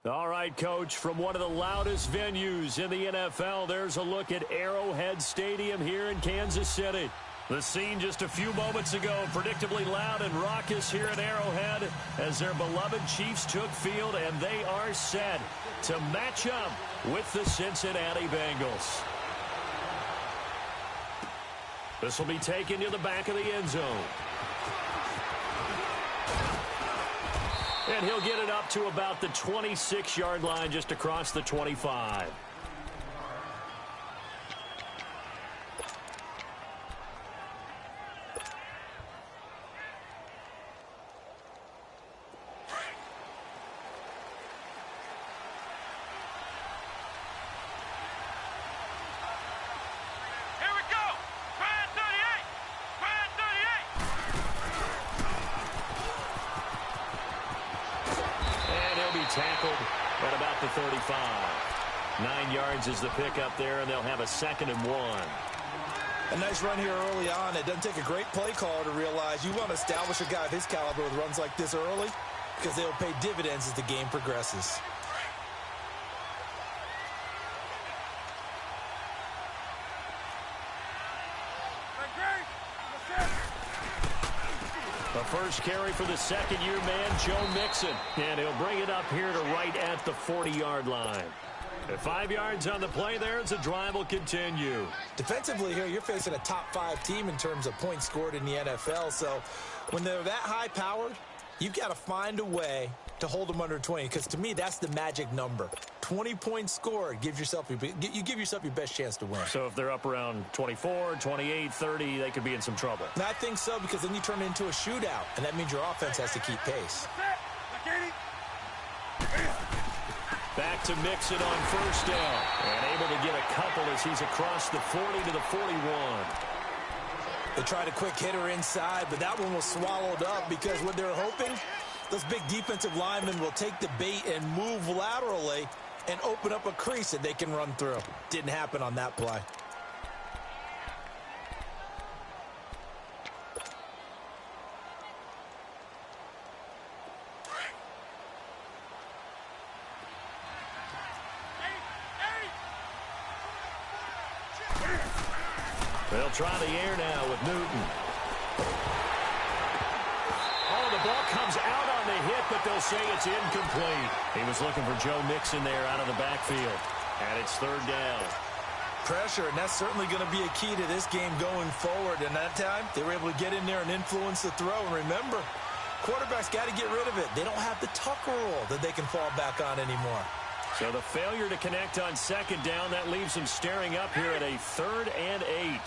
All right, Coach, from one of the loudest venues in the NFL, there's a look at Arrowhead Stadium here in Kansas City. The scene just a few moments ago, predictably loud and raucous here at Arrowhead as their beloved Chiefs took field, and they are set to match up with the Cincinnati Bengals. This will be taken to the back of the end zone. And he'll get it up to about the 26-yard line, just across the 25. Tackled at about the 35. 9 yards is the pickup there, and they'll have a 2nd and 1. A nice run here early on. It doesn't take a great play caller to realize you want to establish a guy of his caliber with runs like this early because they'll pay dividends as the game progresses. The first carry for the second-year man, Joe Mixon. And he'll bring it up here to right at the 40-yard line. At 5 yards on the play there as the drive will continue. Defensively here, you're facing a top-5 team in terms of points scored in the NFL. So when they're that high-powered, you've got to find a way to hold them under 20. Because to me, that's the magic number. 20 points scored, you give yourself your best chance to win. So if they're up around 24, 28, 30, they could be in some trouble. And I think so, because then you turn it into a shootout, and that means your offense has to keep pace. Back to Mixon on first down. And able to get a couple as he's across the 40 to the 41. They tried a quick hitter inside, but that one was swallowed up because what they're hoping, those big defensive linemen will take the bait and move laterally and open up a crease that they can run through. Didn't happen on that play. They'll try the air now with Newton. Oh, the ball comes out on the hit, but they'll say it's incomplete. He was looking for Joe Mixon there out of the backfield. And it's 3rd down. Pressure, and that's certainly going to be a key to this game going forward. And that time, they were able to get in there and influence the throw. And remember, quarterbacks got to get rid of it. They don't have the Tucker rule that they can fall back on anymore. So the failure to connect on 2nd down, that leaves them staring up here at a 3rd and 8.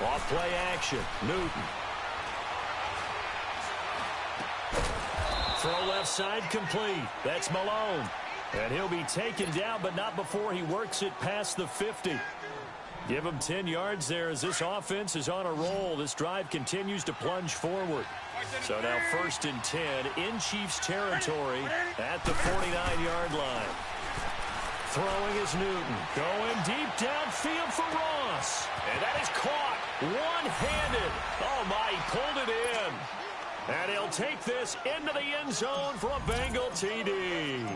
Off play action, Newton. Throw left side complete. That's Malone. And he'll be taken down, but not before he works it past the 50. Give him 10 yards there as this offense is on a roll. This drive continues to plunge forward. So now 1st and 10 in Chiefs territory at the 49-yard line. Throwing is Newton. Going deep downfield for Ross. And that is caught one-handed. Oh, my, he pulled it in. And he'll take this into the end zone for a Bengal TD.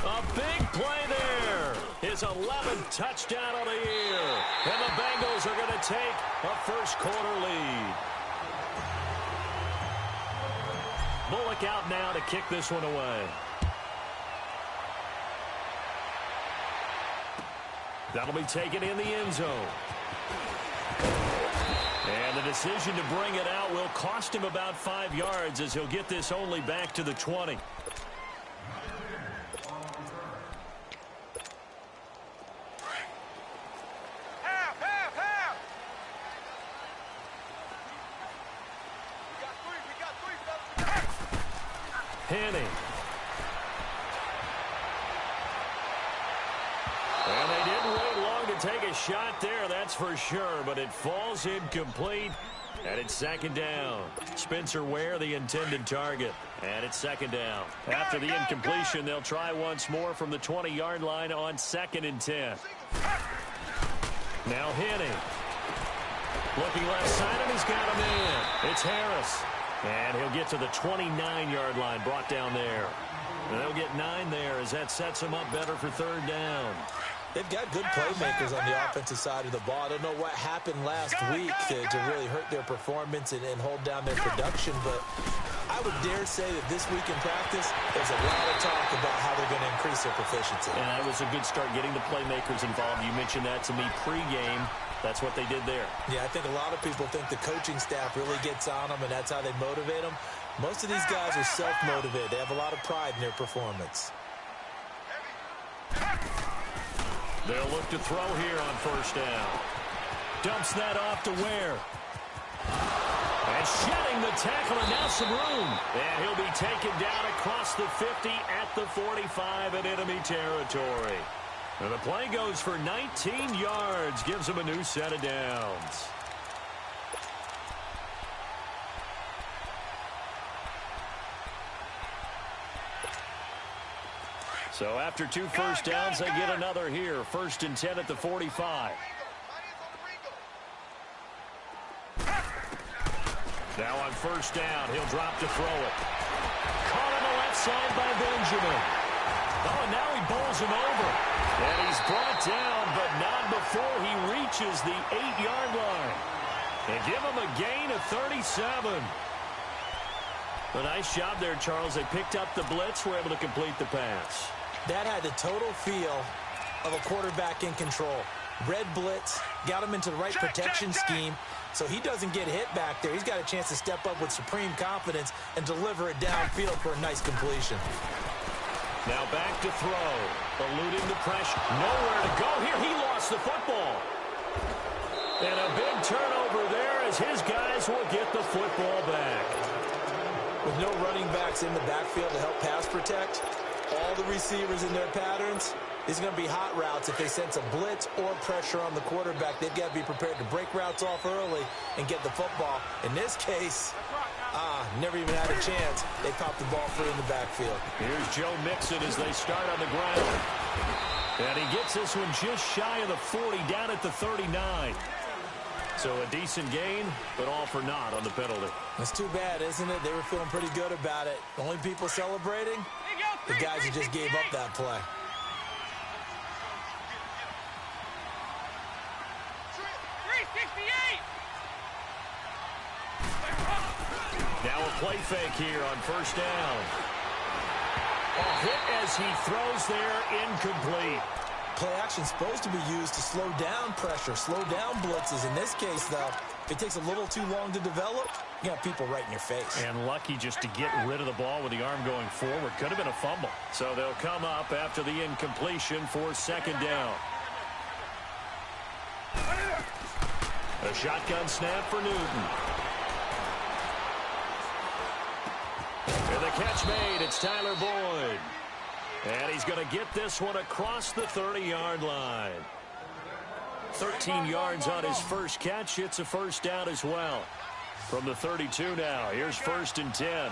A big play there. His 11th touchdown of the year. And the Bengals are going to take a first quarter lead. Bullock out now to kick this one away. That'll be taken in the end zone. And the decision to bring it out will cost him about 5 yards as he'll get this only back to the 20. Henning. And they didn't wait long to take a shot there, that's for sure, but it falls incomplete, and it's second down. Spencer Ware, the intended target, and it's second down. After the incompletion, they'll try once more from the 20-yard line on 2nd and 10. Now Henning. Looking left side, and he's got a man. It's Harris. And he'll get to the 29-yard line, brought down there. And they'll get 9 there as that sets him up better for third down. They've got good playmakers on the offensive side of the ball. I don't know what happened last week to really hurt their performance and hold down their production, but I would dare say that this week in practice, there's a lot of talk about how they're going to increase their proficiency. And that was a good start getting the playmakers involved. You mentioned that to me pregame. That's what they did there. Yeah, I think a lot of people think the coaching staff really gets on them, and that's how they motivate them. Most of these guys are self-motivated. They have a lot of pride in their performance. They'll look to throw here on first down. Dumps that off to Ware. And shedding the tackle, and now some room. And he'll be taken down across the 50 at the 45 in enemy territory. And the play goes for 19 yards, gives him a new set of downs. So after 2 first downs, they get another here. 1st and 10 at the 45. Now on first down, he'll drop to throw it. Caught on the left side by Benjamin. Oh, and now he bowls him over. And he's brought down, but not before he reaches the 8-yard line. And give him a gain of 37. A nice job there, Charles. They picked up the blitz, were able to complete the pass. That had the total feel of a quarterback in control. Red blitz, got him into the right protection scheme, so he doesn't get hit back there. He's got a chance to step up with supreme confidence and deliver it downfield for a nice completion. Now back to throw. Eluding the pressure. Nowhere to go here. He lost the football. And a big turnover there as his guys will get the football back. With no running backs in the backfield to help pass protect, all the receivers in their patterns, these are going to be hot routes. If they sense a blitz or pressure on the quarterback, they've got to be prepared to break routes off early and get the football. In this case, never even had a chance. They popped the ball free in the backfield. Here's Joe Mixon as they start on the ground. And he gets this one just shy of the 40, down at the 39. So a decent gain, but all for naught on the penalty. That's too bad, isn't it? They were feeling pretty good about it. The only people celebrating, the guys who just gave up that play. Now a play fake here on first down. A hit as he throws there, incomplete. Play action supposed to be used to slow down pressure, slow down blitzes. In this case, though, if it takes a little too long to develop, you got people right in your face. And lucky just to get rid of the ball with the arm going forward. Could have been a fumble. So they'll come up after the incompletion for second down. A shotgun snap for Newton. And the catch made. It's Tyler Boyd. And he's going to get this one across the 30-yard line. 13 yards on his first catch. It's a first down as well. From the 32 now. Here's 1st and 10.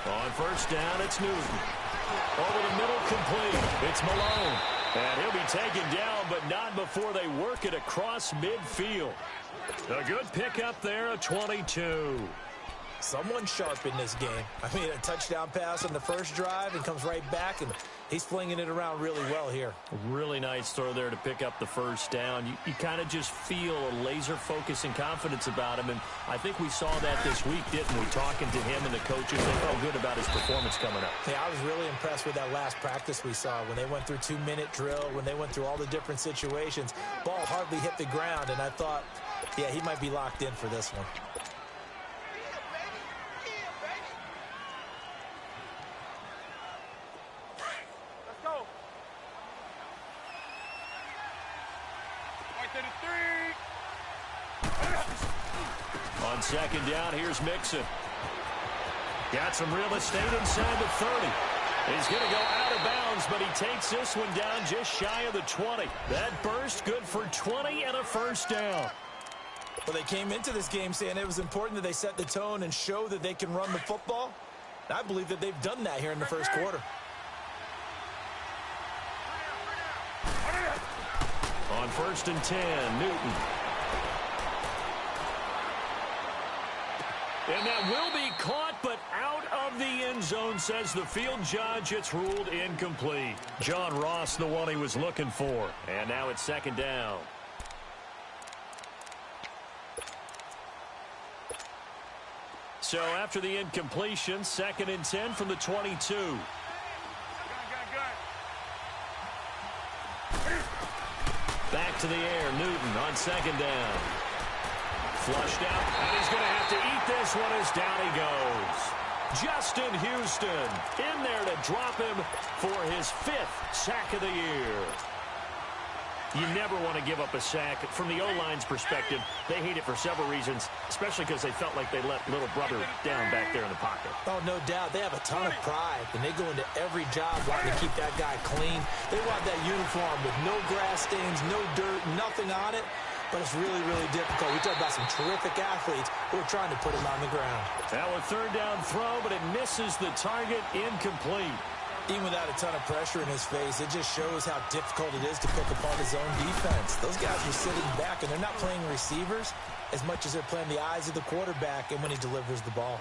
On first down, it's Newton. Over the middle, complete. It's Malone. And he'll be taken down, but not before they work it across midfield. A good pickup there, a 22. Someone sharp in this game. I mean, a touchdown pass on the first drive and comes right back, and he's flinging it around really well here. Really nice throw there to pick up the first down. You kind of just feel a laser focus and confidence about him, and I think we saw that this week, didn't we? Talking to him and the coaches, they felt good about his performance coming up. Yeah, I was really impressed with that last practice we saw when they went through 2-minute drill, when they went through all the different situations. Ball hardly hit the ground, and I thought, yeah, he might be locked in for this one. On second down, here's Mixon. Got some real estate inside the 30. He's going to go out of bounds, but he takes this one down just shy of the 20. That burst good for 20 and a first down. Well, they came into this game saying it was important that they set the tone and show that they can run the football. I believe that they've done that here in the first quarter. On 1st and 10, Newton. And that will be caught, but out of the end zone, says the field judge. It's ruled incomplete. John Ross, the one he was looking for. And now it's second down. So after the incompletion, 2nd and 10 from the 22. Back to the air, Newton on second down. Flushed out, and he's going to have to eat this one as down he goes. Justin Houston in there to drop him for his 5th sack of the year. You never want to give up a sack. From the O-line's perspective, they hate it for several reasons, especially because they felt like they let little brother down back there in the pocket. Oh, no doubt. They have a ton of pride, and they go into every job wanting to keep that guy clean. They want that uniform with no grass stains, no dirt, nothing on it. But it's really, really difficult. We talk about some terrific athletes who are trying to put him on the ground. Now a 3rd down throw, but it misses the target, incomplete. Even without a ton of pressure in his face, it just shows how difficult it is to pick apart his own defense. Those guys are sitting back, and they're not playing receivers as much as they're playing the eyes of the quarterback and when he delivers the ball.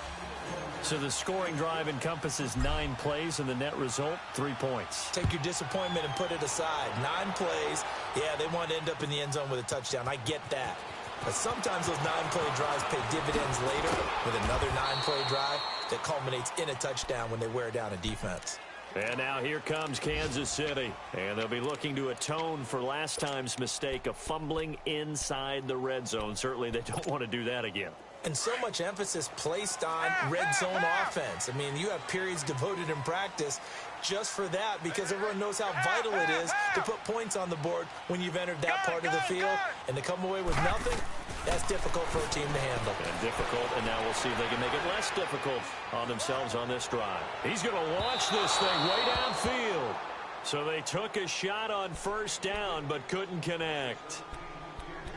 So the scoring drive encompasses 9 plays, and the net result, 3 points. Take your disappointment and put it aside. 9 plays. Yeah, they want to end up in the end zone with a touchdown. I get that. But sometimes those 9-play drives pay dividends later with another 9-play drive that culminates in a touchdown when they wear down a defense. And now here comes Kansas City. And they'll be looking to atone for last time's mistake of fumbling inside the red zone. Certainly they don't want to do that again. And so much emphasis placed on red zone offense. I mean, you have periods devoted in practice just for that because everyone knows how vital it is to put points on the board when you've entered that part of the field. And to come away with nothing, that's difficult for a team to handle. And difficult, and now we'll see if they can make it less difficult on themselves on this drive. He's going to launch this thing way downfield. So they took a shot on 1st down but couldn't connect.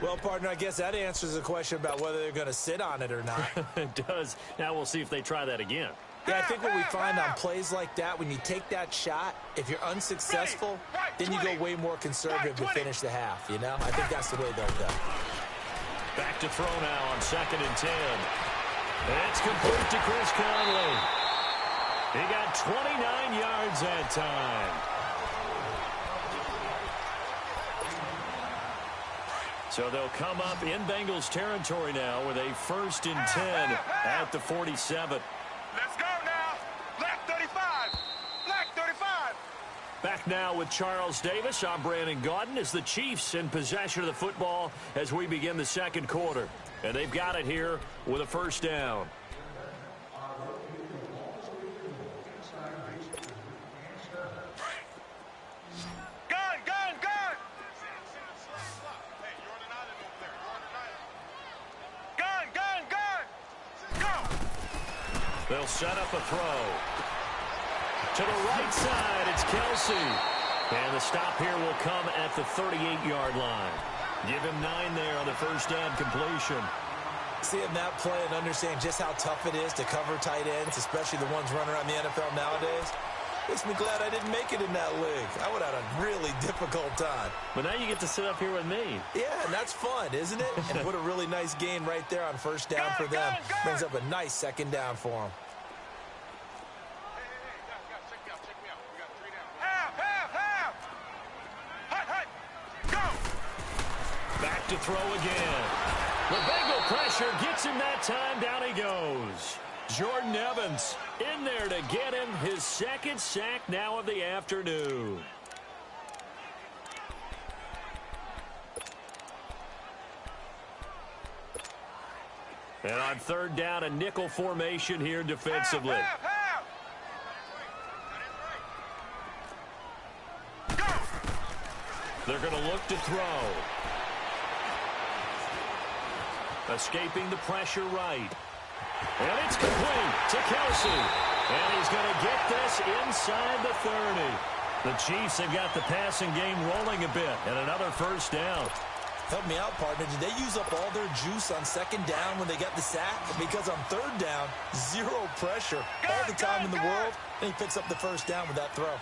Well, partner, I guess that answers the question about whether they're going to sit on it or not. It does. Now we'll see if they try that again. Yeah, I think what we find on plays like that, when you take that shot, if you're unsuccessful, then you go way more conservative to finish the half, you know? I think that's the way they'll go. Back to throw now on 2nd and 10. It's complete to Chris Conley. He got 29 yards that time. So they'll come up in Bengals territory now with a 1st and 10 at the 47. Let's go now. Black 35. Black 35. Back now with Charles Davis. I'm Brandon Gaudin as the Chiefs in possession of the football as we begin the 2nd quarter. And they've got it here with a 1st down. They'll set up a throw. To the right side, it's Kelsey. And the stop here will come at the 38-yard line. Give him 9 there on the 1st down completion. Seeing that play and understand just how tough it is to cover tight ends, especially the ones running around the NFL nowadays, Makes me glad I didn't make it in that league. I would have had a really difficult time. But now you get to sit up here with me. Yeah, and that's fun, isn't it? And what a really nice gain right there on first down for them. Brings up a nice second down for them. Back to throw again. The Bengal pressure gets him that time. Down he goes. Jordan Evans in there to get him his second sack now of the afternoon. And on third down, a nickel formation here defensively. They're going to look to throw. Escaping the pressure right. And it's complete to Kelsey. And he's going to get this inside the 30. The Chiefs have got the passing game rolling a bit. And another first down. Help me out, partner. Did they use up all their juice on second down when they got the sack? Because on third down, zero pressure. All the time in the world. And he picks up the first down with that throw.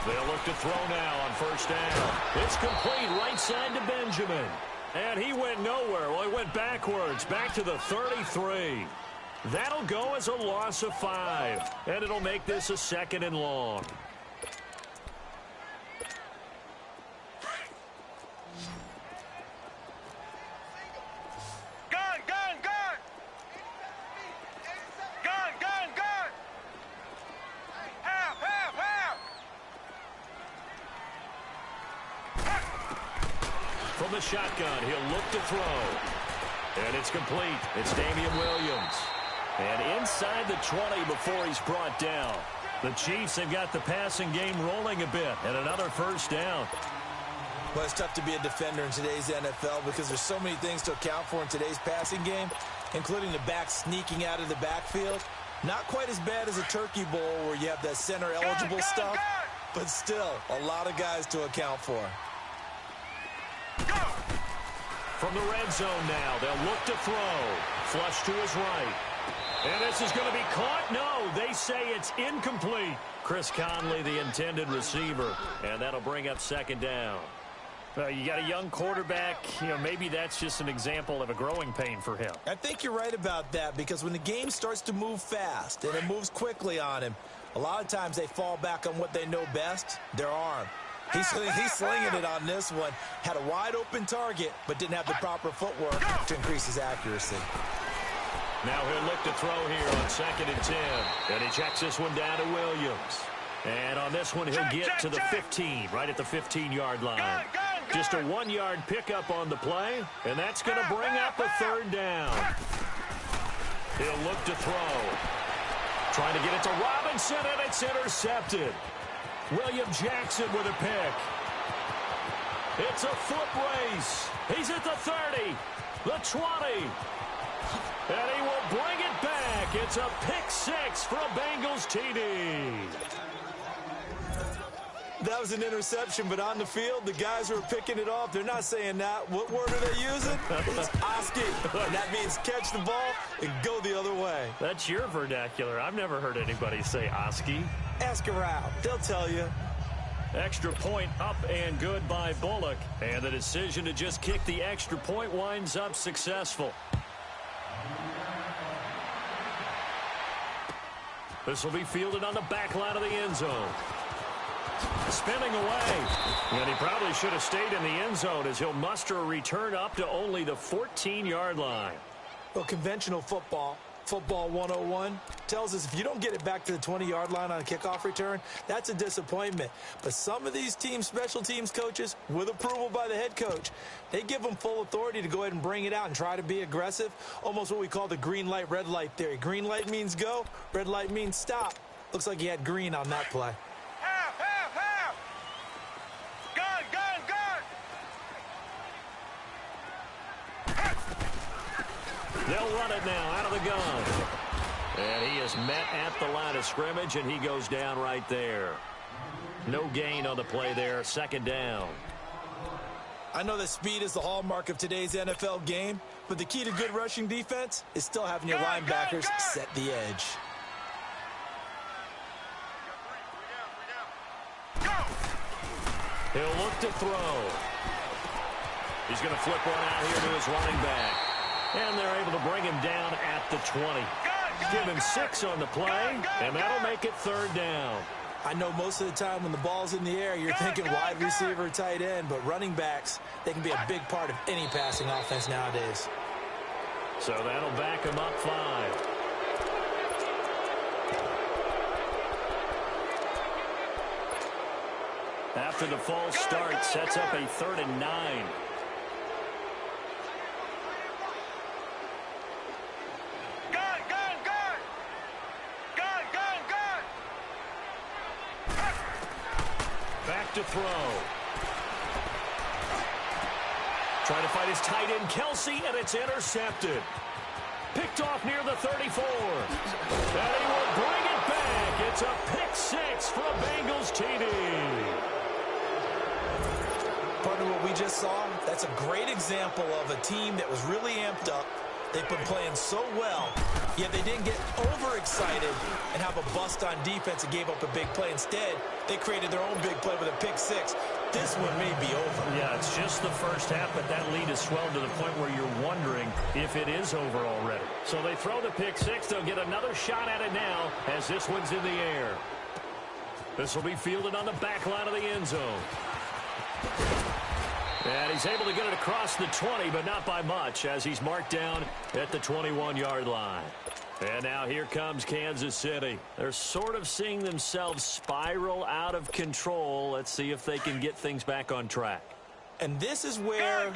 They'll look to throw now on first down. It's complete right side to Benjamin. And he went nowhere. Well, he went backwards, back to the 33. That'll go as a loss of 5. And it'll make this a second and long. From the shotgun, he'll look to throw. And it's complete. It's Damian Williams. And inside the 20 before he's brought down. The Chiefs have got the passing game rolling a bit. And another first down. Well, it's tough to be a defender in today's NFL because there's so many things to account for in today's passing game, including the back sneaking out of the backfield. Not quite as bad as a turkey bowl where you have that center-eligible stuff, but still a lot of guys to account for. From the red zone now, they'll look to throw. Flush to his right. And this is going to be caught. No, they say it's incomplete. Chris Conley, the intended receiver. And that'll bring up second down. Well, you got a young quarterback. You know, maybe that's just an example of a growing pain for him. I think you're right about that because when the game starts to move fast and it moves quickly on him, a lot of times they fall back on what they know best, their arm. He's slinging it on this one. Had a wide-open target, but didn't have the proper footwork to increase his accuracy. Now he'll look to throw here on 2nd and 10. And he checks this one down to Williams. And on this one, he'll get to the 15, right at the 15-yard line. Just a 1-yard pickup on the play, and that's going to bring up a third down. He'll look to throw. Trying to get it to Robinson, and it's intercepted. William Jackson with a pick. It's a foot race. He's at the 30, the 20. And he will bring it back. It's a pick 6 for a Bengals TD. That was an interception, but on the field, the guys who are picking it off, they're not saying that. What word are they using? It's Oski. And that means catch the ball and go the other way. That's your vernacular. I've never heard anybody say Oski. Ask around. They'll tell you. Extra point up and good by Bullock. And the decision to just kick the extra point winds up successful. This will be fielded on the back line of the end zone. Spinning away. And he probably should have stayed in the end zone as he'll muster a return up to only the 14-yard line. Well, conventional football 101, tells us if you don't get it back to the 20-yard line on a kickoff return, that's a disappointment. But some of these teams, special teams coaches, with approval by the head coach, they give them full authority to go ahead and bring it out and try to be aggressive, almost what we call the green light, red light theory. Green light means go, red light means stop. Looks like he had green on that play. They'll run it now out of the gun. And he is met at the line of scrimmage, and he goes down right there. No gain on the play there. Second down. I know that speed is the hallmark of today's NFL game, but the key to good rushing defense is still having your linebackers set the edge. He'll look to throw. He's going to flip one out here to his running back. And they're able to bring him down at the 20. Give him 6 on the play, and that'll make it 3rd down. I know most of the time when the ball's in the air, you're thinking wide receiver, tight end, but running backs, they can be a big part of any passing offense nowadays. So that'll back him up 5. After the false start, sets up a 3rd and 9. Back to throw. Trying to fight his tight end, Kelsey, and it's intercepted. Picked off near the 34. And he will bring it back. It's a pick 6 for a Bengals TD. Partner, what we just saw, that's a great example of a team that was really amped up. They've been playing so well, yet they didn't get overexcited and have a bust on defense and gave up a big play. Instead, they created their own big play with a pick 6. This one may be over. Yeah, it's just the first half, but that lead has swelled to the point where you're wondering if it is over already. So they throw the pick 6. They'll get another shot at it now as this one's in the air. This will be fielded on the back line of the end zone. And he's able to get it across the 20, but not by much, as he's marked down at the 21-yard line. And now here comes Kansas City. They're sort of seeing themselves spiral out of control. Let's see if they can get things back on track. And this is where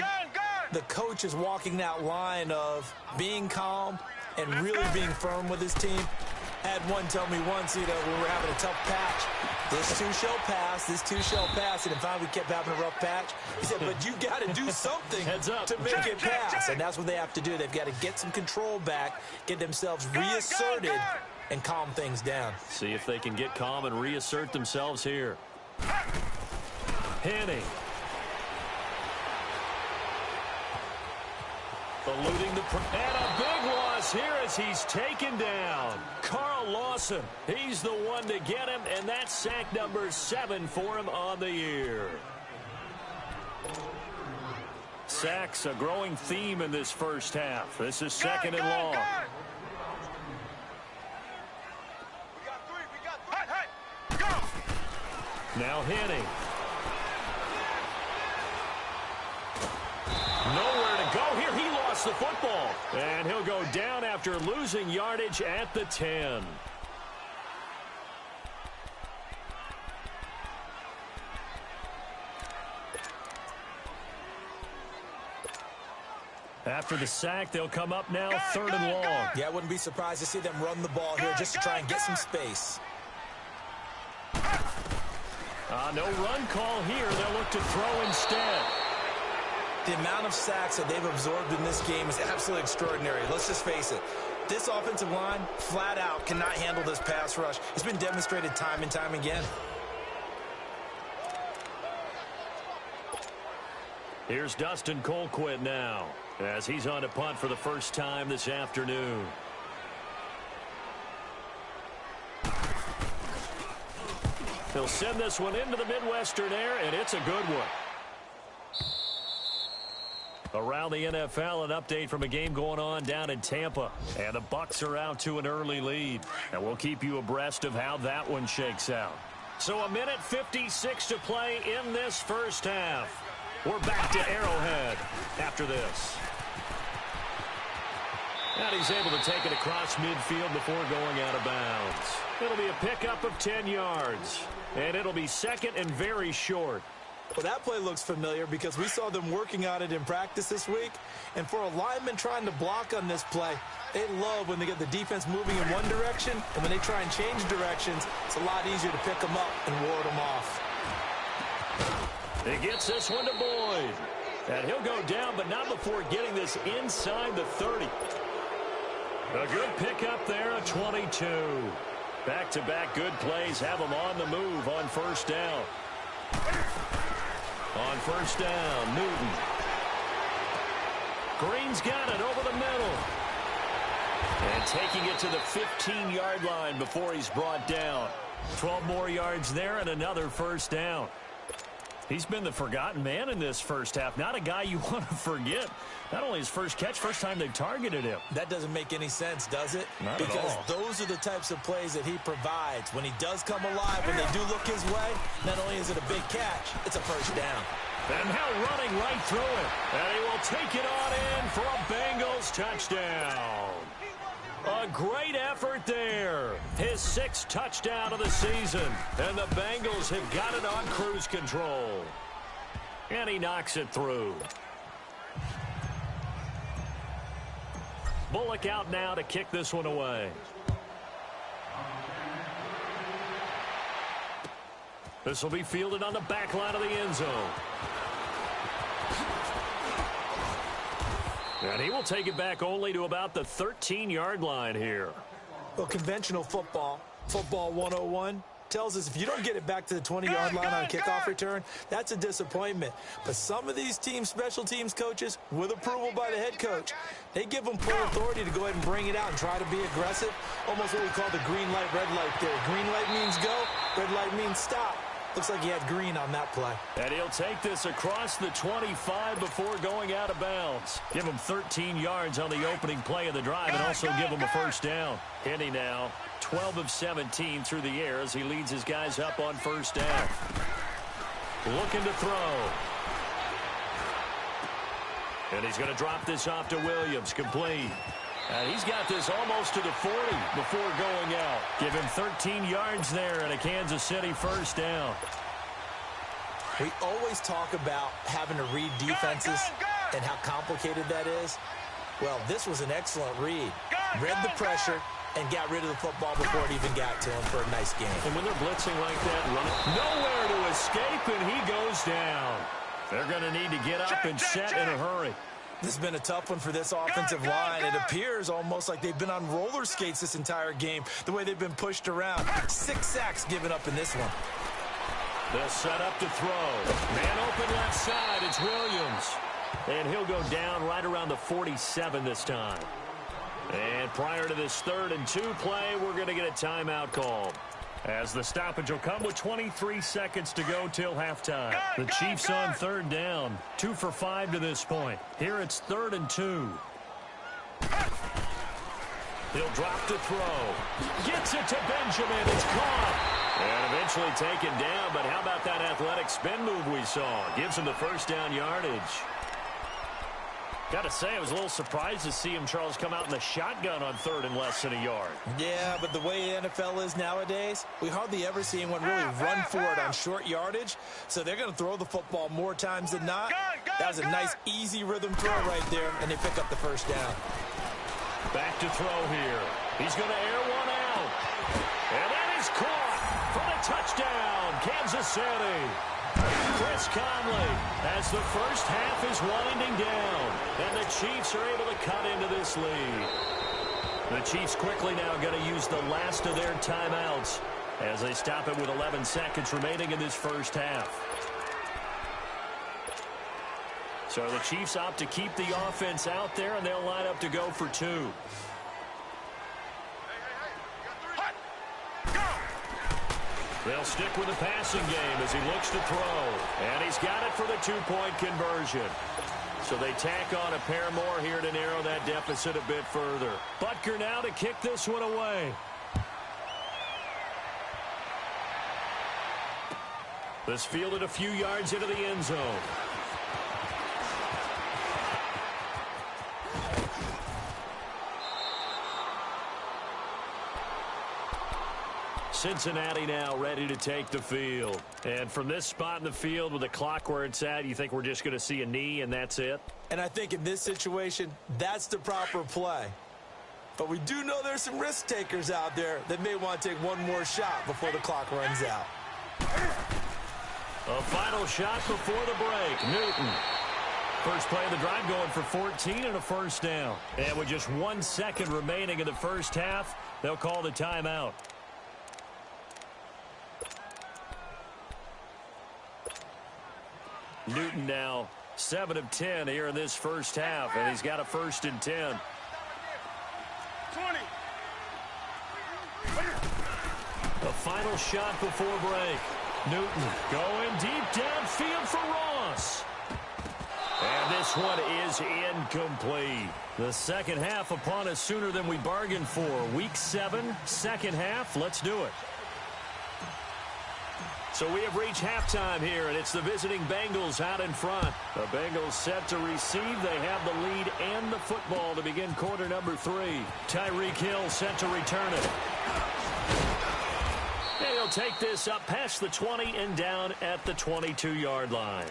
the coach is walking that line of being calm and really being firm with his team. I had one tell me once, when we were having a tough patch, this too shall pass, this too shall pass, and finally we kept having a rough patch. He said, but you got to do something to make it pass, and that's what they have to do. They've got to get some control back, get themselves reasserted, and calm things down. See if they can get calm and reassert themselves here. Henning. Eluding the... And a big loss here as he's taken down. Carl Lawson, he's the one to get him, and that's sack number 7 for him on the year. Sacks, a growing theme in this first half. This is 2nd and long. Now Henning. Nowhere to go here. He lost the football. And he'll go down after losing yardage at the 10. After the sack, they'll come up now 3rd and long. Yeah, I wouldn't be surprised to see them run the ball here just to try and get some space. No run call here. They'll look to throw instead. The amount of sacks that they've absorbed in this game is absolutely extraordinary. Let's just face it. This offensive line, flat out, cannot handle this pass rush. It's been demonstrated time and time again. Here's Dustin Colquitt now, as he's on to punt for the first time this afternoon. He'll send this one into the Midwestern air, and it's a good one. Around the NFL, an update from a game going on down in Tampa. And the Bucs are out to an early lead. And we'll keep you abreast of how that one shakes out. So 1:56 to play in this first half. We're back to Arrowhead after this. And he's able to take it across midfield before going out of bounds. It'll be a pickup of 10 yards. And it'll be 2nd and very short. Well, that play looks familiar because we saw them working on it in practice this week. And for a lineman trying to block on this play, they love when they get the defense moving in one direction. And when they try and change directions, it's a lot easier to pick them up and ward them off. He gets this one to Boyd. And he'll go down, but not before getting this inside the 30. A good pickup there, a 22. Back-to-back good plays have them on the move on first down. On first down, Newton. Green's got it over the middle. And taking it to the 15-yard line before he's brought down. 12 more yards there and another first down. He's been the forgotten man in this first half. Not a guy you want to forget. Not only his first catch, first time they've targeted him. That doesn't make any sense, does it? Not at all. Because those are the types of plays that he provides. When he does come alive, when they do look his way, not only is it a big catch, it's a first down. And now running right through it. And he will take it on in for a Bengals touchdown. A great effort there. His 6th touchdown of the season. And the Bengals have got it on cruise control. And he knocks it through. Bullock out now to kick this one away. This will be fielded on the back line of the end zone. And he will take it back only to about the 13-yard line here. Well, conventional football 101, tells us if you don't get it back to the 20-yard line on a kickoff return, that's a disappointment. But some of these teams, special teams coaches, with approval by the head coach, they give them full authority to go ahead and bring it out and try to be aggressive. Almost what we call the green light, red light theory. Green light means go, red light means stop. Looks like he had green on that play. And he'll take this across the 25 before going out of bounds. Give him 13 yards on the opening play of the drive and also give him a first down. Henny now, 12 of 17 through the air as he leads his guys up on first down. Looking to throw. And he's going to drop this off to Williams, complete. And he's got this almost to the 40 before going out. Give him 13 yards there and a Kansas City first down. We always talk about having to read defenses and how complicated that is. Well, this was an excellent read. Read the pressure and got rid of the football before it even got to him for a nice game. And when they're blitzing like that, running nowhere to escape, and he goes down. They're going to need to get up and set in a hurry. This has been a tough one for this offensive line. It appears almost like they've been on roller skates this entire game, the way they've been pushed around. 6 sacks given up in this one. They'll set up to throw. Man open left side. It's Williams. And he'll go down right around the 47 this time. And prior to this 3rd and 2 play, we're going to get a timeout called, as the stoppage will come with 23 seconds to go till halftime. The Chiefs on 3rd down. 2 for 5 to this point. Here it's 3rd and 2. He'll drop to throw. Gets it to Benjamin. It's caught. And eventually taken down, but how about that athletic spin move we saw? Gives him the first down yardage. Got to say, I was a little surprised to see him, Charles, come out in the shotgun on 3rd and less than a yard. Yeah, but the way the NFL is nowadays, we hardly ever see anyone really run for it on short yardage. So they're going to throw the football more times than not. That was a nice, easy rhythm throw right there, and they pick up the first down. Back to throw here. He's going to air one out. And that is caught for the touchdown, Kansas City. Chris Conley, as the first half is winding down, and the Chiefs are able to cut into this lead. The Chiefs quickly now going to use the last of their timeouts as they stop it with 11 seconds remaining in this first half. So the Chiefs opt to keep the offense out there, and they'll line up to go for 2. They'll stick with the passing game as he looks to throw. And he's got it for the 2-point conversion. So they tack on a pair more here to narrow that deficit a bit further. Butker now to kick this one away. This fielded a few yards into the end zone. Cincinnati now ready to take the field. And from this spot in the field with the clock where it's at, you think we're just going to see a knee and that's it? And I think in this situation, that's the proper play. But we do know there's some risk takers out there that may want to take one more shot before the clock runs out. A final shot before the break. Newton. First play of the drive going for 14 and a first down. And with just 1 second remaining in the first half, they'll call the timeout. Newton now 7 of 10 here in this first half, and he's got a 1st and 10. 20. A final shot before break. Newton going deep downfield for Ross. And this one is incomplete. The second half upon us sooner than we bargained for. Week 7, second half. Let's do it. So we have reached halftime here, and it's the visiting Bengals out in front. The Bengals set to receive. They have the lead and the football to begin quarter number 3. Tyreek Hill set to return it. And he'll take this up past the 20 and down at the 22-yard line.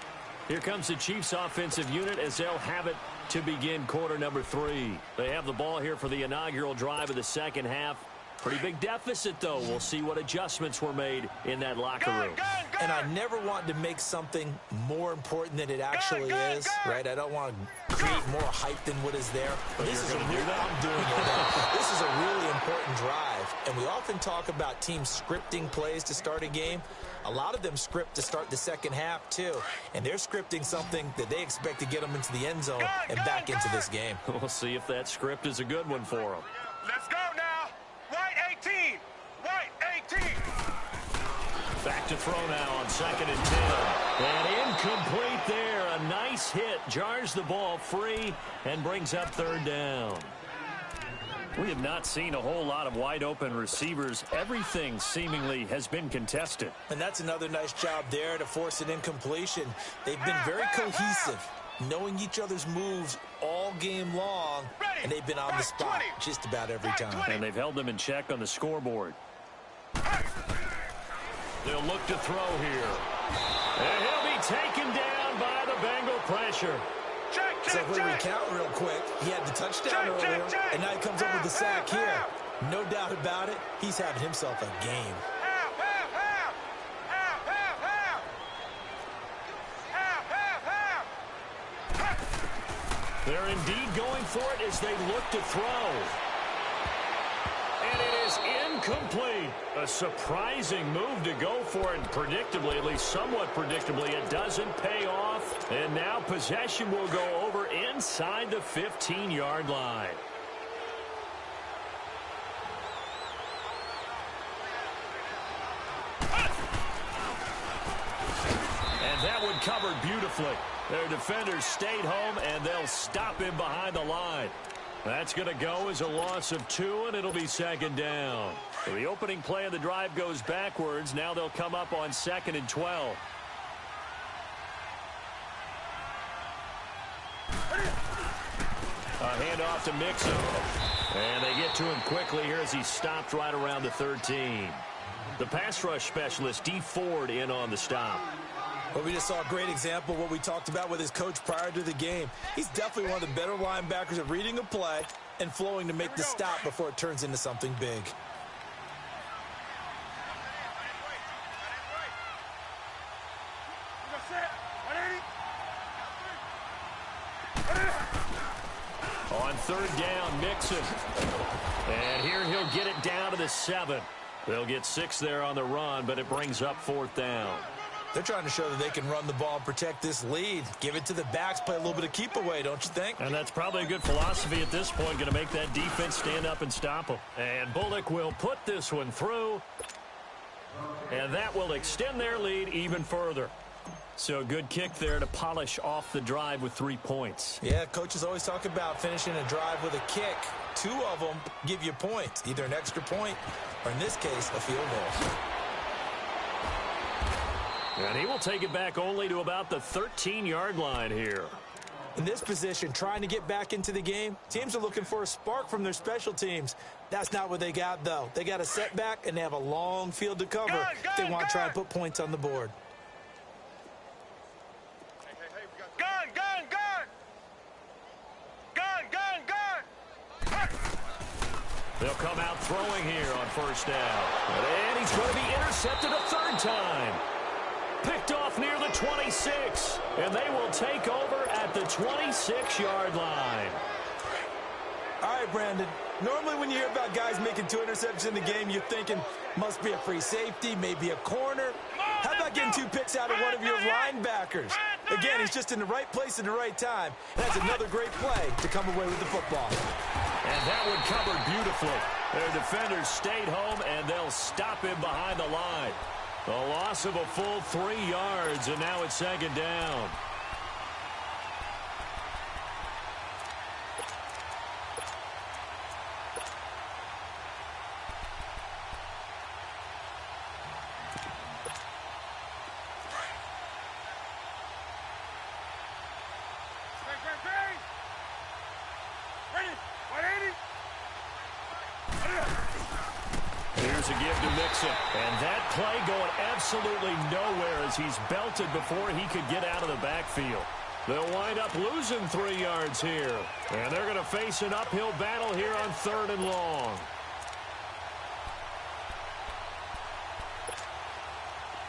Here comes the Chiefs offensive unit as they'll have it to begin quarter number 3. They have the ball here for the inaugural drive of the second half. Pretty big deficit, though. We'll see what adjustments were made in that locker room. And I never want to make something more important than it actually is, right? I don't want to create more hype than what is there. But this is I'm doing it. This is a really important drive. And we often talk about teams scripting plays to start a game. A lot of them script to start the second half, too. And they're scripting something that they expect to get them into the end zone and back into this game. We'll see if that script is a good one for them. Let's go now. White 18. White 18. Back to throw now on 2nd and 10. And incomplete there. A nice hit. Jars the ball free and brings up 3rd down. We have not seen a whole lot of wide-open receivers. Everything seemingly has been contested. And that's another nice job there to force an incompletion. They've been very cohesive, knowing each other's moves all game long, and they've been on the spot just about every time. And they've held them in check on the scoreboard. They'll look to throw here. And he'll be taken down by the Bengal pressure. So when we count real quick, he had the touchdown earlier, and now he comes up with the sack here. No doubt about it, he's having himself a game. They're indeed going for it as they look to throw. And it is incomplete. A surprising move to go for it. Predictably, at least somewhat predictably, it doesn't pay off. And now possession will go over inside the 15-yard line. And that one covered beautifully. Their defenders stayed home, and they'll stop him behind the line. That's going to go as a loss of 2, and it'll be 2nd down. So the opening play of the drive goes backwards. Now they'll come up on 2nd and 12. A handoff to Mixon. And they get to him quickly here as he stopped right around the 13. The pass rush specialist, D. Ford, in on the stop. Well, we just saw a great example of what we talked about with his coach prior to the game. He's definitely one of the better linebackers at reading a play and flowing to make the stop before it turns into something big. On 3rd down, Mixon. And here he'll get it down to the 7. They'll get 6 there on the run, but it brings up 4th down. They're trying to show that they can run the ball and protect this lead. Give it to the backs, play a little bit of keep away, don't you think? And that's probably a good philosophy at this point, going to make that defense stand up and stop them. And Bullock will put this one through. And that will extend their lead even further. So a good kick there to polish off the drive with 3 points. Yeah, coaches always talk about finishing a drive with a kick. 2 of them give you points, either an extra point or, in this case, a field goal. And he will take it back only to about the 13-yard line here. In this position, trying to get back into the game, teams are looking for a spark from their special teams. That's not what they got, though. They got a setback, and they have a long field to cover if they want to try and put points on the board. They'll come out throwing here on 1st down. And he's going to be intercepted a 3rd time. Picked off near the 26. And they will take over at the 26-yard line. All right, Brandon. Normally when you hear about guys making 2 interceptions in the game, you're thinking must be a free safety, maybe a corner. How about getting 2 picks out of one of your linebackers? Again, he's just in the right place at the right time. And that's another great play to come away with the football. And that one covered beautifully. Their defenders stayed home, and they'll stop him behind the line. A loss of a full 3 yards, and now it's second down. Here's a give to Mixon. And that play going absolutely nowhere as he's belted before he could get out of the backfield. They'll wind up losing 3 yards here. And they're going to face an uphill battle here on 3rd and long.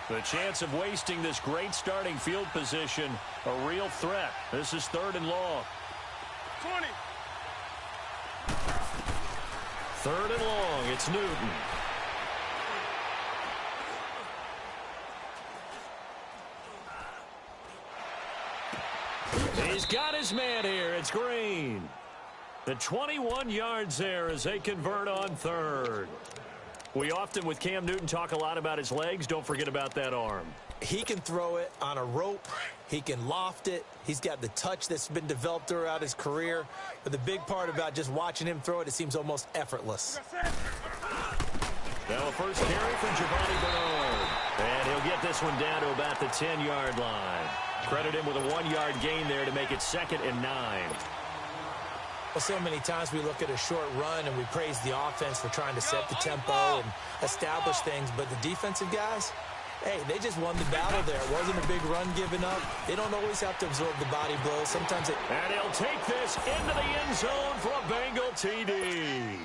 The chance of wasting this great starting field position, a real threat. This is 3rd and long. 20. 3rd and long, it's Newton. He's got his man here. It's Green. The 21 yards there as they convert on 3rd. We often, with Cam Newton, talk a lot about his legs. Don't forget about that arm. He can throw it on a rope. He can loft it. He's got the touch that's been developed throughout his career. But the big part about just watching him throw it seems almost effortless. Now a first carry from Giovanni Bernard. And he'll get this one down to about the 10-yard line. Credit him with a 1-yard gain there to make it 2nd and 9. Well, so many times we look at a short run and we praise the offense for trying to set the tempo and establish things. But the defensive guys, hey, they just won the battle there. It wasn't a big run given up. They don't always have to absorb the body blows. Sometimes it... And he'll take this into the end zone for a Bengal TD.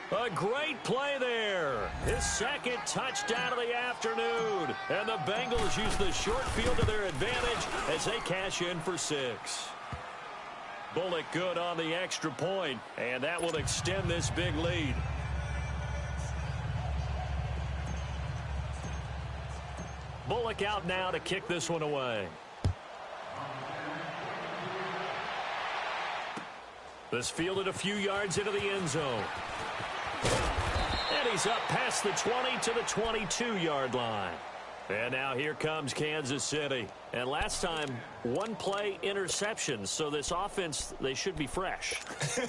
A great play there. His 2nd touchdown of the afternoon. And the Bengals use the short field to their advantage as they cash in for 6. Bullock good on the extra point, and that will extend this big lead. Bullock out now to kick this one away. This fielded a few yards into the end zone. And he's up past the 20 to the 22-yard line. And now here comes Kansas City. And last time, 1-play interceptions. So this offense, they should be fresh.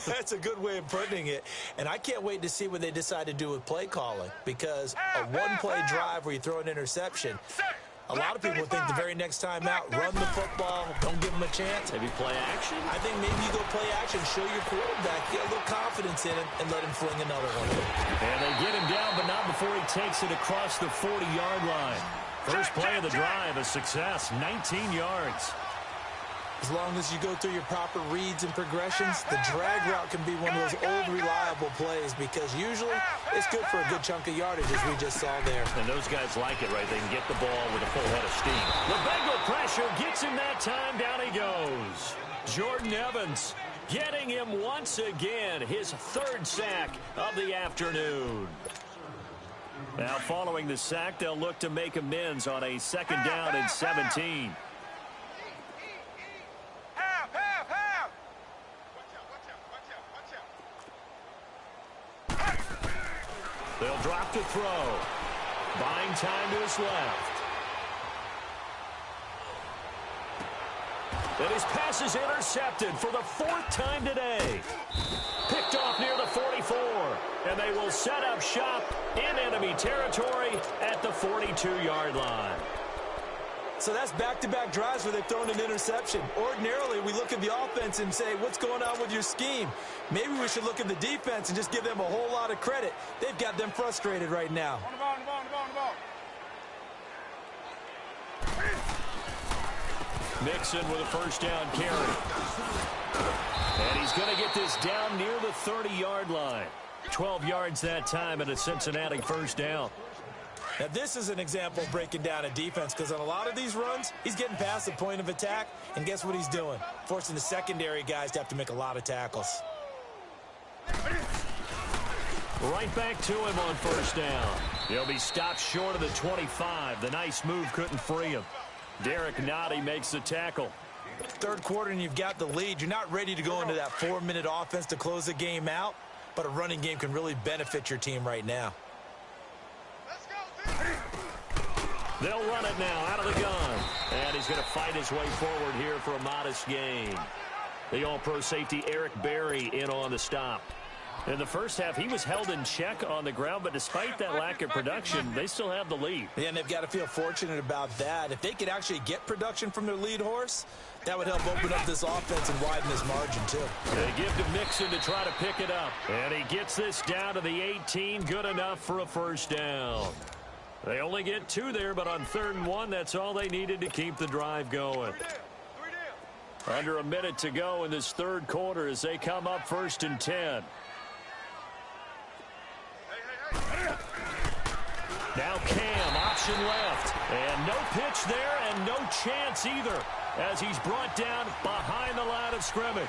That's a good way of putting it. And I can't wait to see what they decide to do with play calling. Because a 1-play drive where you throw an interception, a lot of people think the very next time out, run the football, don't give them a chance. Maybe play action? I think maybe you go play action, show your quarterback, get a little confidence in him, and let him fling another one. And they get him down, but not before he takes it across the 40-yard line. First play of the drive, a success, 19 yards. As long as you go through your proper reads and progressions, the drag route can be one of those old reliable plays because usually it's good for a good chunk of yardage, as we just saw there. And those guys like it, right? They can get the ball with a full head of steam. The Bengal pressure gets him that time. Down he goes. Jordan Evans getting him once again, his 3rd sack of the afternoon. Now following the sack, they'll look to make amends on a 2nd down and 17. They'll drop to throw. Buying time to his left. And his pass is intercepted for the 4th time today. Picked off near the 44. And they will set up shop in enemy territory at the 42-yard line. So that's back-to-back drives where they've thrown an interception. Ordinarily, we look at the offense and say, what's going on with your scheme? Maybe we should look at the defense and just give them a whole lot of credit. They've got them frustrated right now. On the ball, on the ball, on the ball, on the ball. Mixon with a first down carry. And he's going to get this down near the 30-yard line. 12 yards that time and a Cincinnati first down. Now, this is an example of breaking down a defense because on a lot of these runs, he's getting past the point of attack, and guess what he's doing? Forcing the secondary guys to have to make a lot of tackles. Right back to him on first down. He'll be stopped short of the 25. The nice move couldn't free him. Derek Nottie makes the tackle. 3rd quarter and you've got the lead. You're not ready to go into that 4-minute offense to close the game out, but a running game can really benefit your team right now. They'll run it now out of the gun. And he's going to fight his way forward here for a modest gain. The all-pro safety Eric Berry in on the stop. In the first half, he was held in check on the ground, but despite that lack of production, they still have the lead. Yeah, and they've got to feel fortunate about that. If they could actually get production from their lead horse, that would help open up this offense and widen this margin, too. They give to Mixon to try to pick it up. And he gets this down to the 18. Good enough for a first down. They only get 2 there, but on 3rd and 1, that's all they needed to keep the drive going. Under a minute to go in this 3rd quarter as they come up 1st and 10. Now Cam, option left. And no pitch there and no chance either as he's brought down behind the line of scrimmage.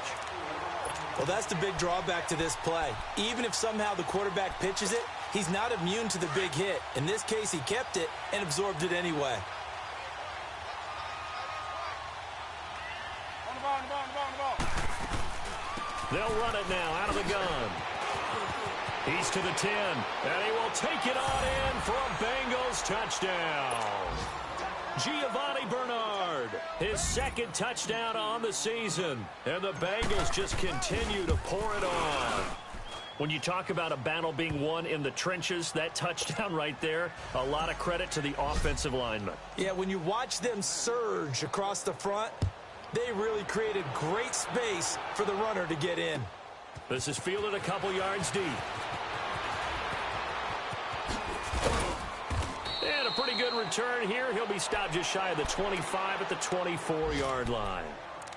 Well, that's the big drawback to this play. Even if somehow the quarterback pitches it, he's not immune to the big hit. In this case, he kept it and absorbed it anyway. On the ball. They'll run it now out of the gun. He's to the 10, and he will take it on in for a Bengals touchdown. Giovanni Bernard, his 2nd touchdown on the season, and the Bengals just continue to pour it on. When you talk about a battle being won in the trenches, that touchdown right there, a lot of credit to the offensive linemen. Yeah, when you watch them surge across the front, they really created great space for the runner to get in. This is fielded a couple yards deep. And a pretty good return here. He'll be stopped just shy of the 25 at the 24-yard line.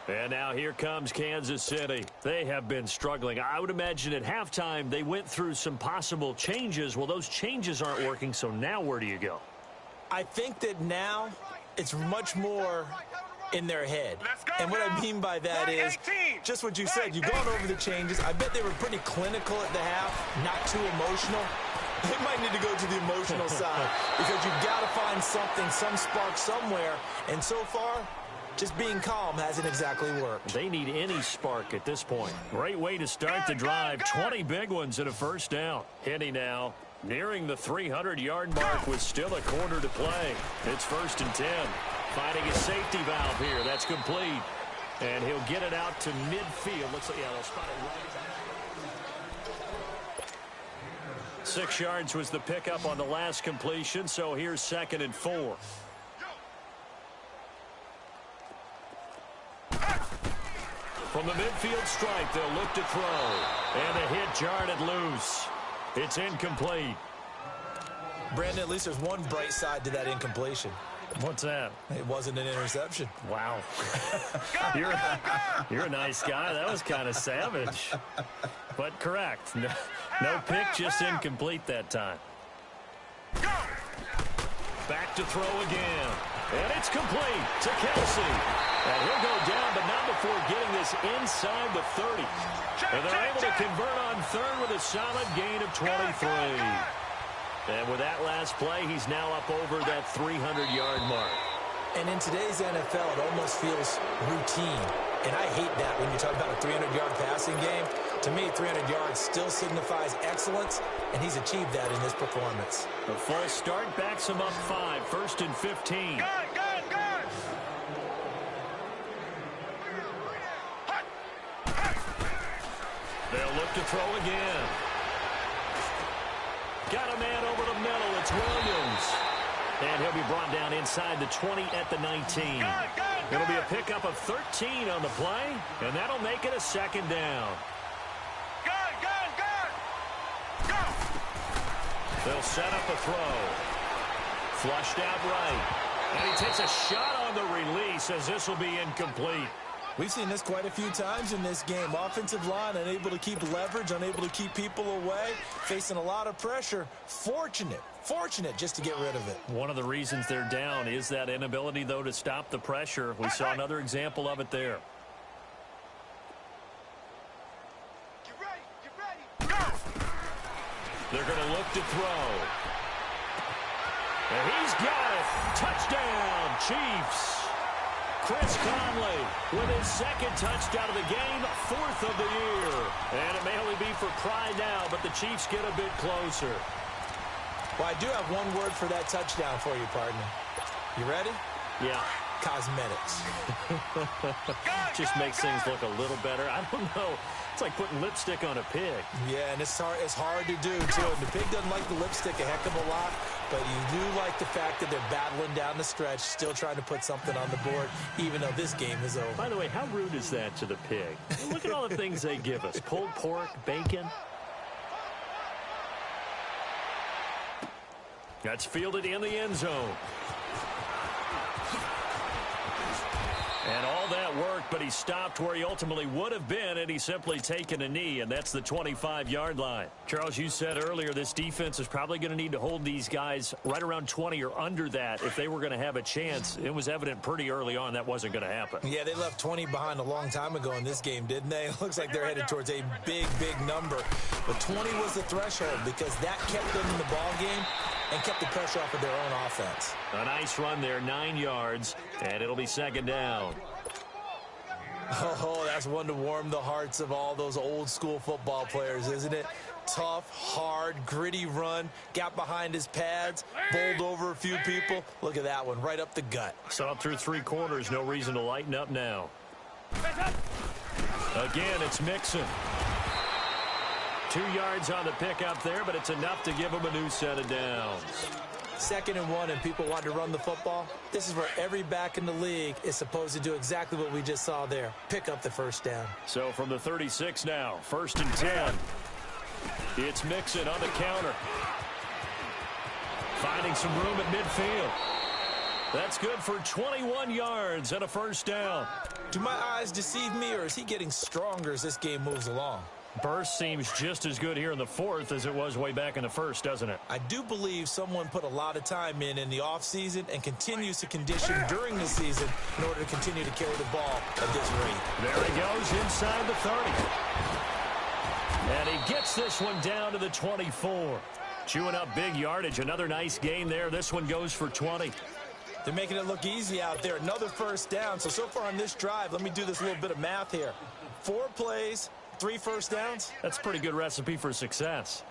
And now here comes Kansas City. They have been struggling. I would imagine at halftime they went through some possible changes. Well, those changes aren't working, so now where do you go? I think that now it's much more in their head. And what I mean by that is just what you said. You've gone over the changes. I bet they were pretty clinical at the half, not too emotional. They might need to go to the emotional side because you've got to find something, some spark somewhere. And so far, just being calm hasn't exactly worked. They need any spark at this point. Great way to start the drive. 20 big ones and a first down. Henny now nearing the 300-yard mark with still a quarter to play. It's 1st and 10. Finding his safety valve here. That's complete. And he'll get it out to midfield. Looks like, yeah, they'll spot it right. 6 yards was the pickup on the last completion, so here's 2nd and 4. From the midfield stripe, they'll look to throw. And the hit jarred it loose. It's incomplete. Brandon, at least there's one bright side to that incompletion. What's that? It wasn't an interception. Wow. You're a nice guy. That was kind of savage. But correct. No pick, just incomplete that time. Back to throw again. And it's complete to Kelsey. And he'll go down, but not before getting this inside the 30. And they're able to convert on 3rd with a solid gain of 23. And with that last play, he's now up over that 300-yard mark. And in today's NFL, it almost feels routine. And I hate that when you talk about a 300-yard passing game. To me, 300 yards still signifies excellence, and he's achieved that in this performance. The false start backs him up 5, 1st and 15. Good. They'll look to throw again. Got a man over the middle. It's Williams. And he'll be brought down inside the 20 at the 19. It'll be a pickup of 13 on the play, and that'll make it a 2nd down. They'll set up a throw. Flushed out right. And he takes a shot on the release as this will be incomplete. We've seen this quite a few times in this game. Offensive line unable to keep leverage, unable to keep people away, facing a lot of pressure. Fortunate just to get rid of it. One of the reasons they're down is that inability, though, to stop the pressure. We saw another example of it there. Get ready. Go! They're going to look to throw. And he's got it. Touchdown, Chiefs. Chris Conley with his 2nd touchdown of the game, 4th of the year. And it may only be for pride now, but the Chiefs get a bit closer. Well, I do have one word for that touchdown for you, partner. You ready? Yeah. Cosmetics. Just makes things look a little better. I don't know. It's like putting lipstick on a pig. Yeah, and it's hard to do, too. And the pig doesn't like the lipstick a heck of a lot, but you do like the fact that they're battling down the stretch, still trying to put something on the board, even though this game is over. By the way, how rude is that to the pig? Look at all the things they give us. Pulled pork, bacon. That's fielded in the end zone. And all that worked, but he stopped where he ultimately would have been, and he's simply taken a knee, and that's the 25-yard line. Charles, you said earlier this defense is probably going to need to hold these guys right around 20 or under that if they were going to have a chance. It was evident pretty early on that wasn't going to happen. Yeah, they left 20 behind a long time ago in this game, didn't they? It looks like they're headed towards a big, big number. But 20 was the threshold because that kept them in the ball game and kept the pressure off of their own offense. A nice run there, 9 yards, and it'll be second down. Oh, that's one to warm the hearts of all those old school football players, isn't it? Tough, hard, gritty run, got behind his pads, bowled over a few people. Look at that one, right up the gut. Saw through 3 quarters, no reason to lighten up now. Again, it's Mixon. 2 yards on the pickup there, but it's enough to give him a new set of downs. 2nd and 1 and people want to run the football. This is where every back in the league is supposed to do exactly what we just saw there. Pick up the first down. So from the 36 now, 1st and 10. It's Mixon on the counter. Finding some room at midfield. That's good for 21 yards and a first down. Do my eyes deceive me, or is he getting stronger as this game moves along? Burst seems just as good here in the 4th as it was way back in the 1st, doesn't it? I do believe someone put a lot of time in the offseason and continues to condition during the season in order to continue to carry the ball at this rate. There he goes inside the 30. And he gets this one down to the 24. Chewing up big yardage. Another nice gain there. This one goes for 20. They're making it look easy out there. Another first down. So far on this drive, let me do this little bit of math here. 4 plays. 3 first downs? That's a pretty good recipe for success.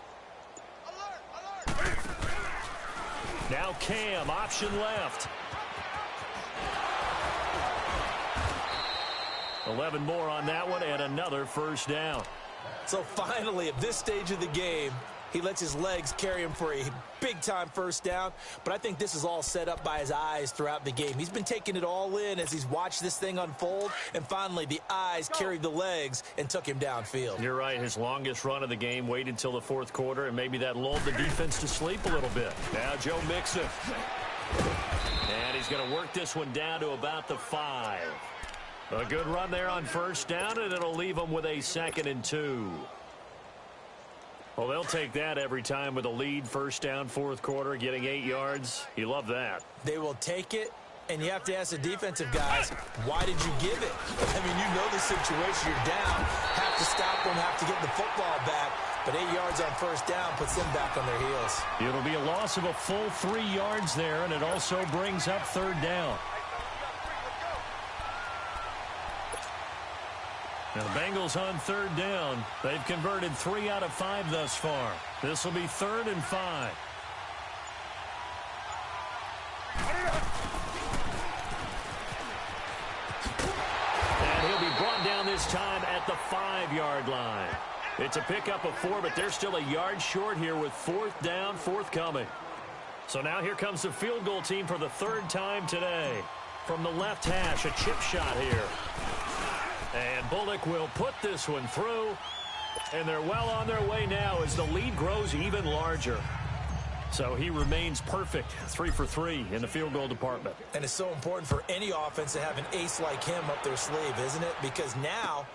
Now Cam, option left. 11 more on that one and another first down. So finally, at this stage of the game, he lets his legs carry him for a big-time first down. But I think this is all set up by his eyes throughout the game. He's been taking it all in as he's watched this thing unfold. And finally, the eyes carried the legs and took him downfield. You're right. His longest run of the game waited until the 4th quarter, and maybe that lulled the defense to sleep a little bit. Now Joe Mixon. And he's going to work this one down to about the 5. A good run there on first down, and it'll leave him with a 2nd and 2. Well, they'll take that every time with a lead. First down, 4th quarter, getting 8 yards. You love that. They will take it, and you have to ask the defensive guys, why did you give it? I mean, you know the situation. You're down, have to stop them, have to get the football back. But 8 yards on first down puts them back on their heels. It'll be a loss of a full 3 yards there, and it also brings up 3rd down. Now, the Bengals on 3rd down. They've converted 3 out of 5 thus far. This will be 3rd and 5. And he'll be brought down this time at the 5-yard line. It's a pickup of 4, but they're still a yard short here with 4th down forthcoming. So now here comes the field goal team for the 3rd time today. From the left hash, a chip shot here. And Bullock will put this one through. And they're well on their way now as the lead grows even larger. So he remains perfect, 3 for 3 in the field goal department. And it's so important for any offense to have an ace like him up their sleeve, isn't it? Because now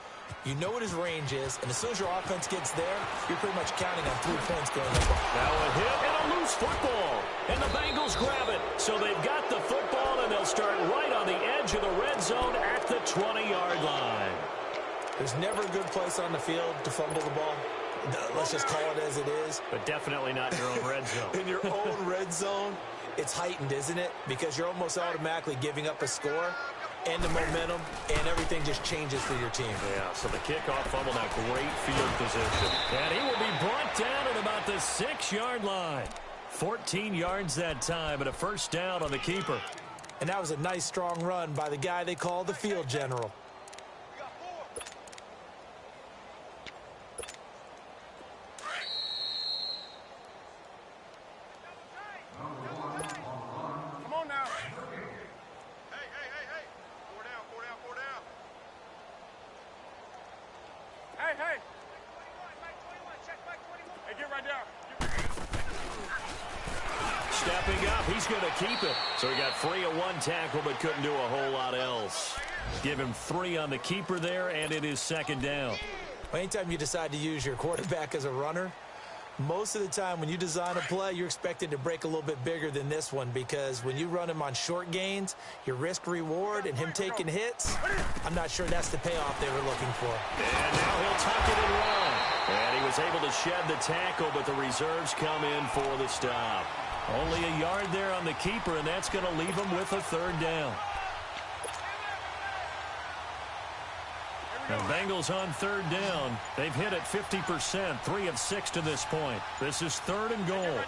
you know what his range is, and as soon as your offense gets there, you're pretty much counting on 3 points going up. Now a hit and a loose football. And the Bengals grab it. So they've got the football, and they'll start right on the edge of the red zone at the 20-yard line. There's never a good place on the field to fumble the ball. Let's just call it as it is. But definitely not in your own red zone. In your own red zone, it's heightened, isn't it? Because you're almost automatically giving up a score and the momentum, and everything just changes for your team. Yeah, so the kickoff fumble, now great field position. And he will be brought down at about the 6-yard line. 14 yards that time, and a first down on the keeper. And that was a nice, strong run by the guy they call the field general. Come on now. Hey. 4 down. Hey. Hey, get right down. Stepping up, he's going to keep it. So he got free of one tackle but couldn't do a whole lot else. Give him 3 on the keeper there, and it is 2nd down. Well, anytime you decide to use your quarterback as a runner, most of the time when you design a play, you're expected to break a little bit bigger than this one, because when you run him on short gains, your risk-reward and him taking hits, I'm not sure that's the payoff they were looking for. And now he'll tuck it and run. And he was able to shed the tackle, but the reserves come in for the stop. Only a yard there on the keeper, and that's going to leave him with a 3rd down. The Bengals on 3rd down. They've hit it 50%, 3 of 6 to this point. This is 3rd and goal.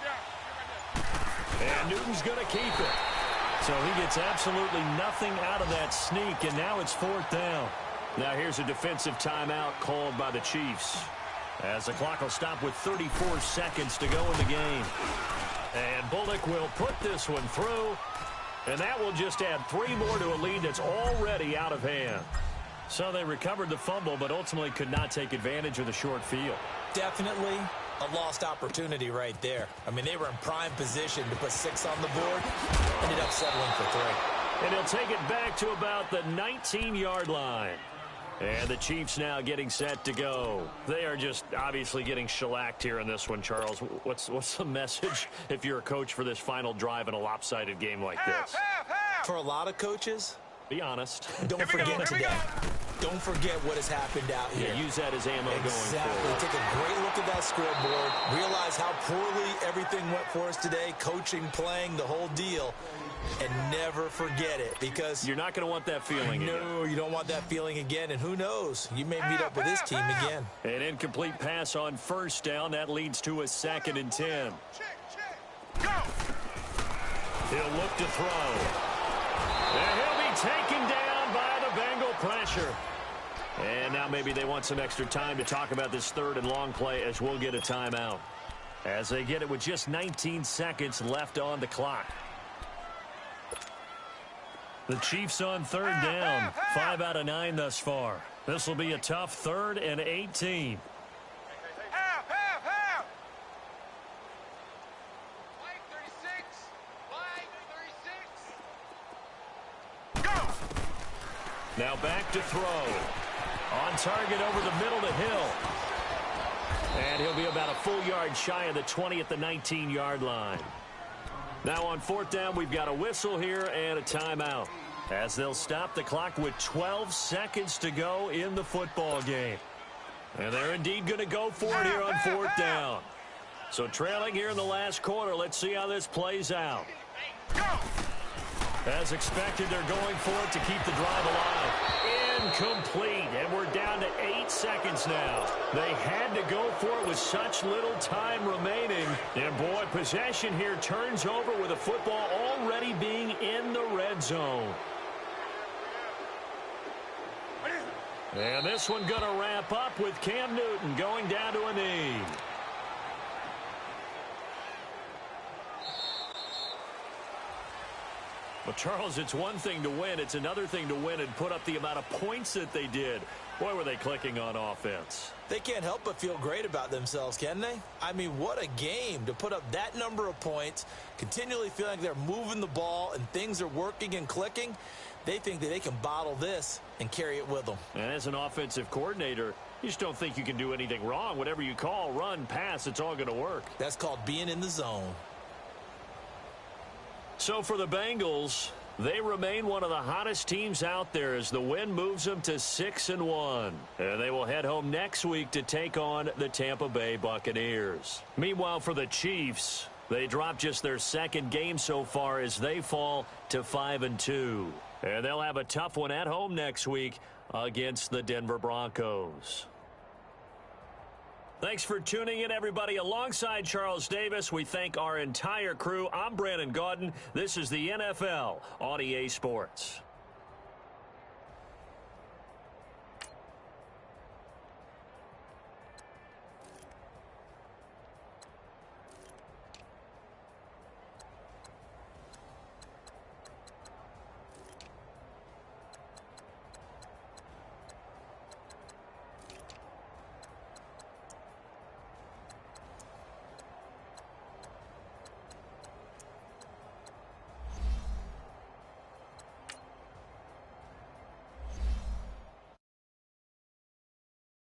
And Newton's going to keep it. So he gets absolutely nothing out of that sneak, and now it's 4th down. Now here's a defensive timeout called by the Chiefs, as the clock will stop with 34 seconds to go in the game. And Bullock will put this one through, and that will just add 3 more to a lead that's already out of hand. So they recovered the fumble, but ultimately could not take advantage of the short field. Definitely a lost opportunity right there. I mean, they were in prime position to put 6 on the board, ended up settling for 3. And he'll take it back to about the 19-yard line. And the Chiefs now getting set to go. They are just obviously getting shellacked here in this one, Charles. What's the message if you're a coach for this final drive in a lopsided game like this? For a lot of coaches, be honest. Don't forget today. Don't forget what has happened out here. Yeah, use that as ammo going Exactly. forward. Take a great look at that scoreboard. Realize how poorly everything went for us today. Coaching, playing, the whole deal. And never forget it, because you're not going to want that feeling again. No, you don't want that feeling again. And who knows? You may meet up with this team again. An incomplete pass on 1st down. That leads to a 2nd and 10. Go! He'll look to throw. And he'll be taken down by the Bengal pressure. And now maybe they want some extra time to talk about this 3rd and long play, as we'll get a timeout, as they get it with just 19 seconds left on the clock. The Chiefs on 3rd down, 5 out of 9 thus far. This will be a tough 3rd and 18. Now back to throw. On target over the middle to Hill. And he'll be about a full yard shy of the 20 at the 19-yard line. Now on 4th down, we've got a whistle here and a timeout, as they'll stop the clock with 12 seconds to go in the football game. And they're indeed going to go for it here on 4th down. So trailing here in the last quarter, let's see how this plays out. As expected, they're going for it to keep the drive alive. Incomplete, and we're down to 8 seconds now. They had to go for it with such little time remaining. And boy, possession here turns over with the football already being in the red zone. And this one going to wrap up with Cam Newton going down to a knee. Well, Charles, it's one thing to win. It's another thing to win and put up the amount of points that they did. Boy, were they clicking on offense. They can't help but feel great about themselves, can they? I mean, what a game to put up that number of points, continually feeling like they're moving the ball and things are working and clicking. They think that they can bottle this and carry it with them. And as an offensive coordinator, you just don't think you can do anything wrong. Whatever you call, run, pass, it's all going to work. That's called being in the zone. So for the Bengals, they remain one of the hottest teams out there as the win moves them to 6-1. And they will head home next week to take on the Tampa Bay Buccaneers. Meanwhile, for the Chiefs, they dropped just their 2nd game so far as they fall to 5-2. And they'll have a tough one at home next week against the Denver Broncos. Thanks for tuning in, everybody. Alongside Charles Davis, we thank our entire crew. I'm Brandon Gaudin. This is the NFL on EA Sports.